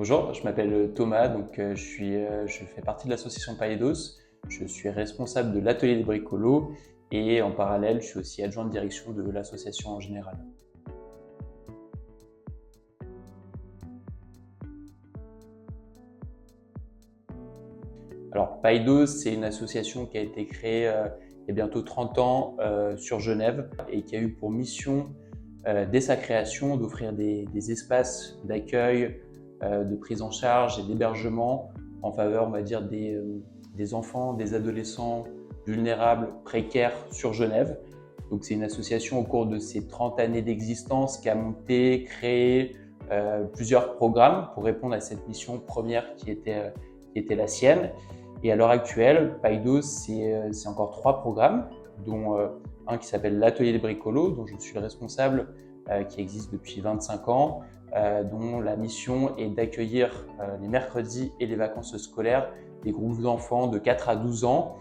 Bonjour, je m'appelle Thomas, je fais partie de l'association Païdos. Je suis responsable de l'atelier des bricolos et en parallèle, je suis aussi adjoint de direction de l'association en général. Alors Païdos, c'est une association qui a été créée il y a bientôt 30 ans sur Genève et qui a eu pour mission dès sa création d'offrir des espaces d'accueil, de prise en charge et d'hébergement en faveur, on va dire, des enfants, des adolescents vulnérables, précaires sur Genève. Donc c'est une association au cours de ses 30 années d'existence qui a monté, créé plusieurs programmes pour répondre à cette mission première qui était la sienne. Et à l'heure actuelle, Païdos, c'est encore 3 programmes, dont un qui s'appelle l'Atelier des bricolos, dont je suis le responsable, qui existe depuis 25 ans, dont la mission est d'accueillir les mercredis et les vacances scolaires des groupes d'enfants de 4 à 12 ans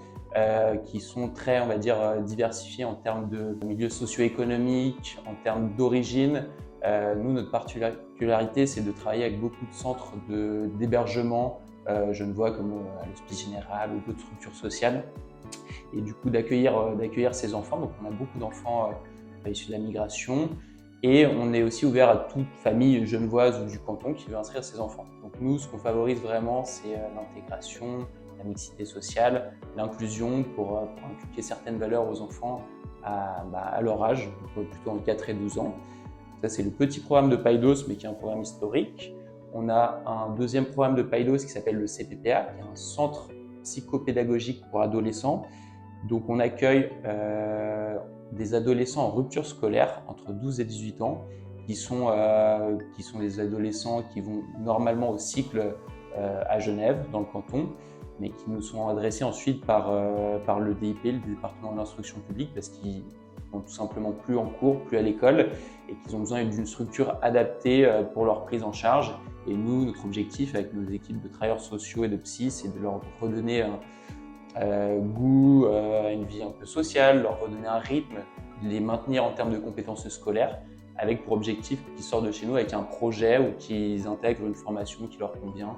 qui sont très, on va dire, diversifiés en termes de milieux socio-économiques, en termes d'origine. Nous, notre particularité, c'est de travailler avec beaucoup de centres d'hébergement genevois comme à l'Hospice Général ou d'autres structures sociales. Et du coup, d'accueillir ces enfants. Donc, on a beaucoup d'enfants issus de la migration. Et on est aussi ouvert à toute famille genevoise ou du canton qui veut inscrire ses enfants. Donc nous, ce qu'on favorise vraiment, c'est l'intégration, la mixité sociale, l'inclusion pour inculquer certaines valeurs aux enfants à leur âge, donc plutôt entre 4 et 12 ans. Ça, c'est le petit programme de Païdos, mais qui est un programme historique. On a un deuxième programme de Païdos qui s'appelle le CPPA, qui est un centre psychopédagogique pour adolescents. Donc on accueille des adolescents en rupture scolaire entre 12 et 18 ans qui sont des adolescents qui vont normalement au cycle à Genève, dans le canton, mais qui nous sont adressés ensuite par le DIP, le département de l'instruction publique, parce qu'ils sont tout simplement plus en cours, plus à l'école, et qu'ils ont besoin d'une structure adaptée pour leur prise en charge. Et nous, notre objectif avec nos équipes de travailleurs sociaux et de psy, c'est de leur redonner goût à une vie un peu sociale, leur redonner un rythme, les maintenir en termes de compétences scolaires, avec pour objectif qu'ils sortent de chez nous avec un projet ou qu'ils intègrent une formation qui leur convient,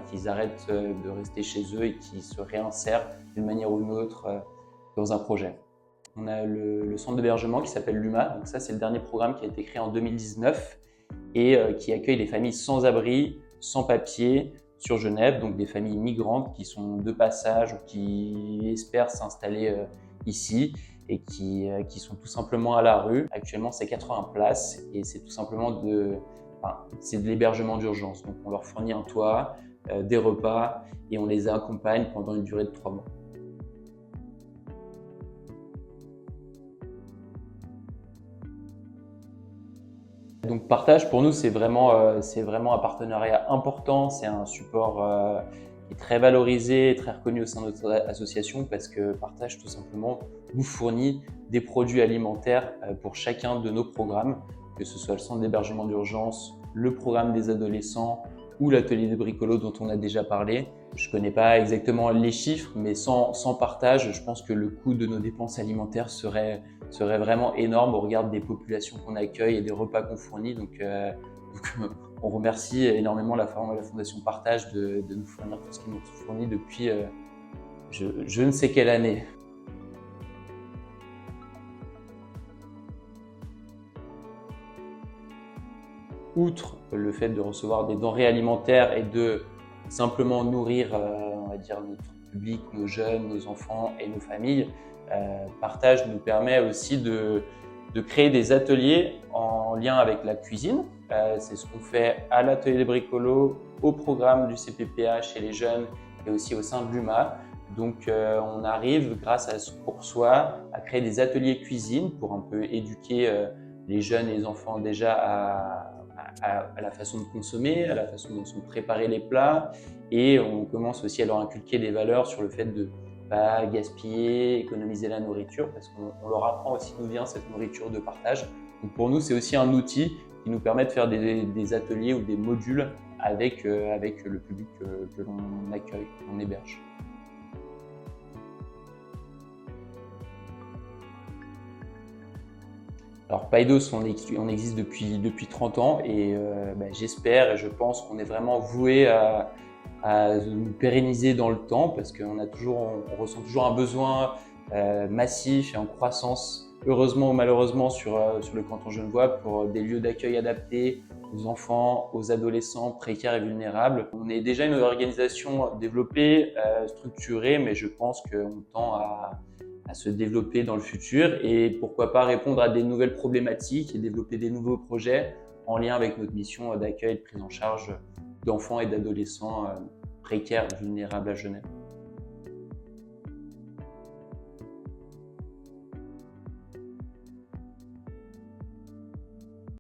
qu'ils arrêtent de rester chez eux et qu'ils se réinsèrent d'une manière ou d'une autre dans un projet. On a le centre d'hébergement qui s'appelle l'UMA, donc ça c'est le dernier programme qui a été créé en 2019 et qui accueille des familles sans abri, sans papier, sur Genève, donc des familles migrantes qui sont de passage ou qui espèrent s'installer ici et qui sont tout simplement à la rue. Actuellement, c'est 80 places et c'est tout simplement c'est de l'hébergement d'urgence. Donc, on leur fournit un toit, des repas et on les accompagne pendant une durée de 3 mois. Donc partage pour nous c'est vraiment un partenariat important, c'est un support qui est très valorisé et très reconnu au sein de notre association parce que Partage tout simplement nous fournit des produits alimentaires pour chacun de nos programmes, que ce soit le centre d'hébergement d'urgence, le programme des adolescents ou l'atelier des bricolos dont on a déjà parlé. Je ne connais pas exactement les chiffres, mais sans Partage, je pense que le coût de nos dépenses alimentaires serait vraiment énorme au regard des populations qu'on accueille et des repas qu'on fournit. Donc, on remercie énormément la Fondation Partage de nous fournir tout ce qu'ils nous fournit depuis je ne sais quelle année. Outre le fait de recevoir des denrées alimentaires et de simplement nourrir, on va dire, notre public, nos jeunes, nos enfants et nos familles, Partage nous permet aussi de créer des ateliers en lien avec la cuisine. C'est ce qu'on fait à l'atelier des bricolos, au programme du CPPA chez les jeunes et aussi au sein de l'UMA. Donc on arrive, grâce à ce pour soi, à créer des ateliers cuisine pour un peu éduquer les jeunes et les enfants déjà à la façon de consommer, à la façon dont sont préparés les plats, et on commence aussi à leur inculquer des valeurs sur le fait de pas gaspiller, économiser la nourriture, parce qu'on leur apprend aussi d'où vient cette nourriture de partage. Donc pour nous, c'est aussi un outil qui nous permet de faire des ateliers ou des modules avec le public que l'on accueille, que l'on héberge. Alors Paidos, on existe depuis 30 ans et j'espère et je pense qu'on est vraiment voué à nous pérenniser dans le temps parce on ressent toujours un besoin massif et en croissance, heureusement ou malheureusement, sur le canton genevois pour des lieux d'accueil adaptés aux enfants, aux adolescents précaires et vulnérables. On est déjà une organisation développée, structurée, mais je pense qu'on tend à se développer dans le futur et pourquoi pas répondre à des nouvelles problématiques et développer des nouveaux projets en lien avec notre mission d'accueil et de prise en charge d'enfants et d'adolescents précaires, vulnérables à Genève.